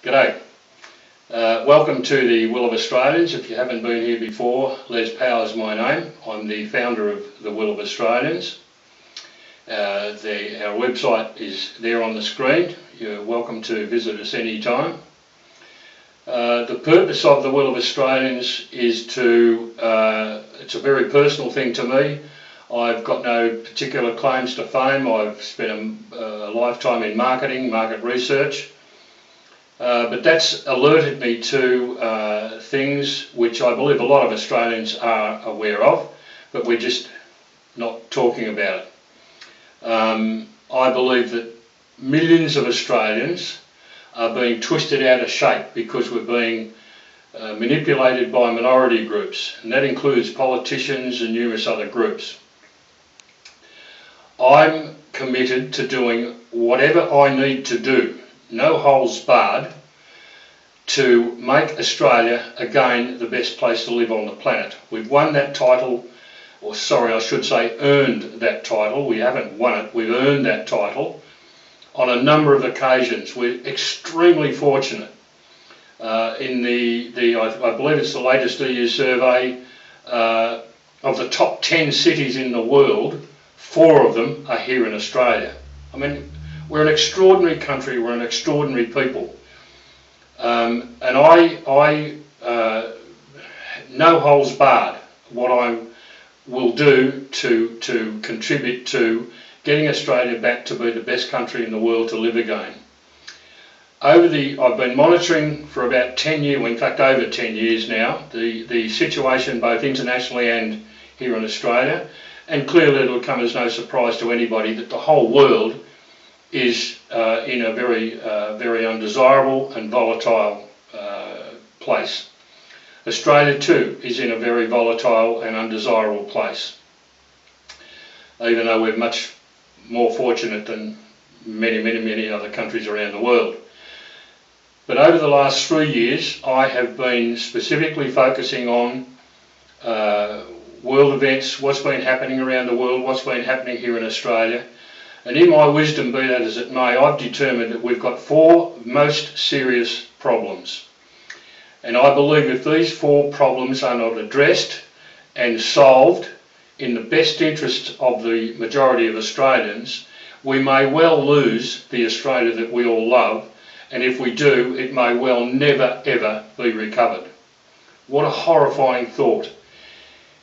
G'day. Welcome to the Will of Australians. If you haven't been here before, Les Power's my name. I'm the founder of the Will of Australians. Our website is there on the screen. You're welcome to visit us anytime. The purpose of the Will of Australians is it's a very personal thing to me. I've got no particular claims to fame. I've spent a lifetime in market research. But that's alerted me to things which I believe a lot of Australians are aware of, but we're just not talking about it. I believe that millions of Australians are being twisted out of shape because we're being manipulated by minority groups, and that includes politicians and numerous other groups. I'm committed to doing whatever I need to do, no holes barred, to make Australia again the best place to live on the planet. We've won that title, or sorry, I should say earned that title. We haven't won it, we've earned that title on a number of occasions. We're extremely fortunate. In I believe it's the latest EU survey, of the top 10 cities in the world, 4 of them are here in Australia. I mean, we're an extraordinary country, we're an extraordinary people. And no holes barred, what I will do to contribute to getting Australia back to be the best country in the world to live again. I've been monitoring for about 10 years, well, in fact over 10 years now, the situation both internationally and here in Australia, and clearly it'll come as no surprise to anybody that the whole world is in a very undesirable and volatile place. Australia too is in a very volatile and undesirable place, even though we're much more fortunate than many other countries around the world. But over the last 3 years I have been specifically focusing on world events, what's been happening around the world, what's been happening here in Australia. And in my wisdom, be that as it may, I've determined that we've got 4 most serious problems. And I believe if these 4 problems are not addressed and solved in the best interest of the majority of Australians, we may well lose the Australia that we all love, and if we do, it may well never ever be recovered. What a horrifying thought.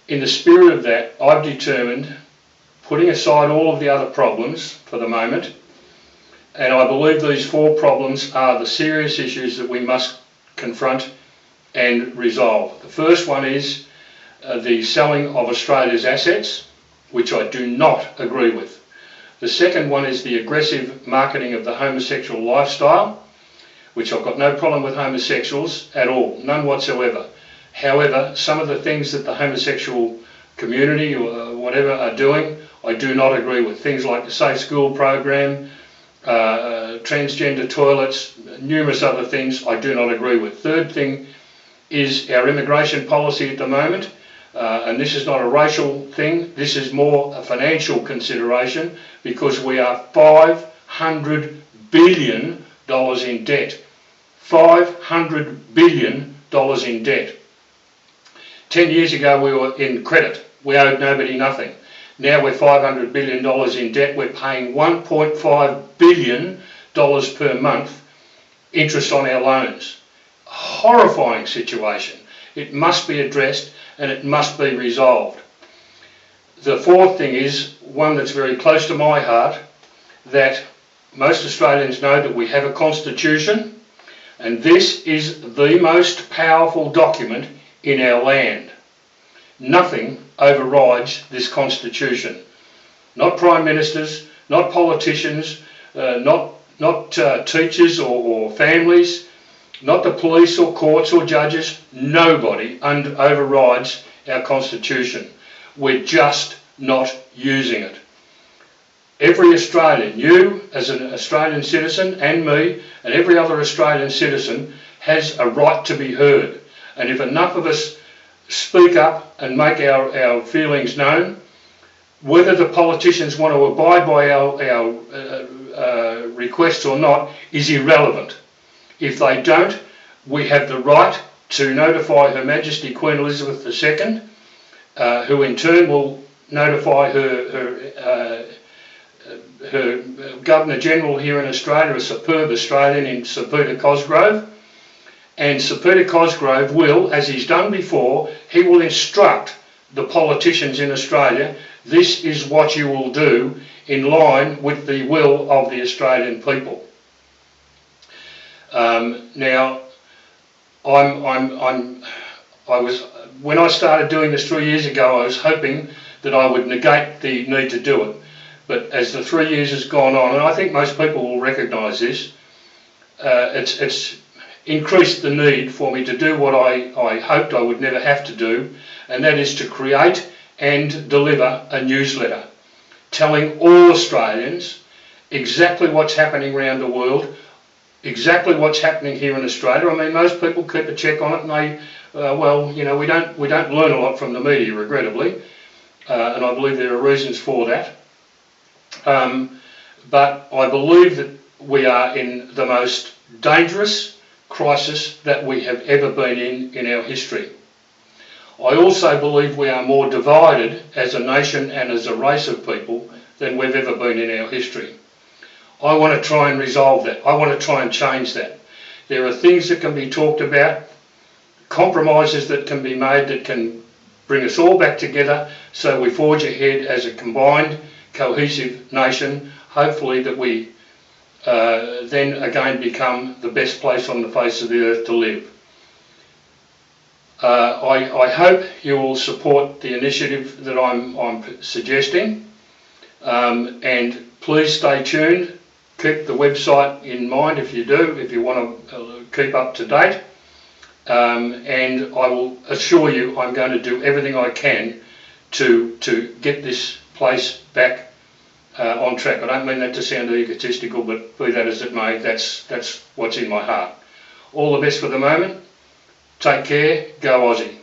In the spirit of that, I've determined, putting aside all of the other problems for the moment, and I believe these 4 problems are the serious issues that we must confront and resolve. The first one is the selling of Australia's assets, which I do not agree with. The second one is the aggressive marketing of the homosexual lifestyle, which I've got no problem with homosexuals at all, none whatsoever. However, some of the things that the homosexual community or whatever are doing, I do not agree with. Things like the Safe School program, transgender toilets, numerous other things I do not agree with. Third thing is our immigration policy at the moment, and this is not a racial thing, this is more a financial consideration, because we are $500 billion in debt. $500 billion in debt. 10 years ago we were in credit, we owed nobody nothing. Now we're $500 billion in debt, we're paying $1.5 billion per month interest on our loans. Horrifying situation. It must be addressed and it must be resolved. The fourth thing is one that's very close to my heart, that most Australians know that we have a constitution, and this is the most powerful document in our land. Nothing overrides this constitution. Not prime ministers, not politicians, not teachers or families, not the police or courts or judges. Nobody overrides our constitution. We're just not using it. Every Australian, you as an Australian citizen and me and every other Australian citizen, has a right to be heard. And if enough of us speak up and make our feelings known, whether the politicians want to abide by our requests or not is irrelevant. If they don't, we have the right to notify Her Majesty Queen Elizabeth II, who in turn will notify her Governor-General here in Australia, a superb Australian in Sir Peter Cosgrove. And Sir Peter Cosgrove will, as he's done before, he will instruct the politicians in Australia, this is what you will do in line with the will of the Australian people. Now, when I started doing this 3 years ago, I was hoping that I would negate the need to do it. But as the 3 years has gone on, and I think most people will recognise this, it's increased the need for me to do what I hoped I would never have to do, and that is to create and deliver a newsletter telling all Australians exactly what's happening around the world, exactly what's happening here in Australia. I mean, most people keep a check on it, and they, well, you know, we don't learn a lot from the media, regrettably, and I believe there are reasons for that. But I believe that we are in the most dangerous crisis that we have ever been in our history. I also believe we are more divided as a nation and as a race of people than we've ever been in our history. I want to try and resolve that. I want to try and change that. There are things that can be talked about, compromises that can be made that can bring us all back together so we forge ahead as a combined, cohesive nation, hopefully that we then again become the best place on the face of the earth to live. I hope you will support the initiative that I'm suggesting, and please stay tuned. Keep the website in mind if you do, if you want to keep up to date, and I will assure you I'm going to do everything I can to get this place back on track. I don't mean that to sound egotistical, but be that as it may, that's what's in my heart. All the best for the moment. Take care. Go Aussie.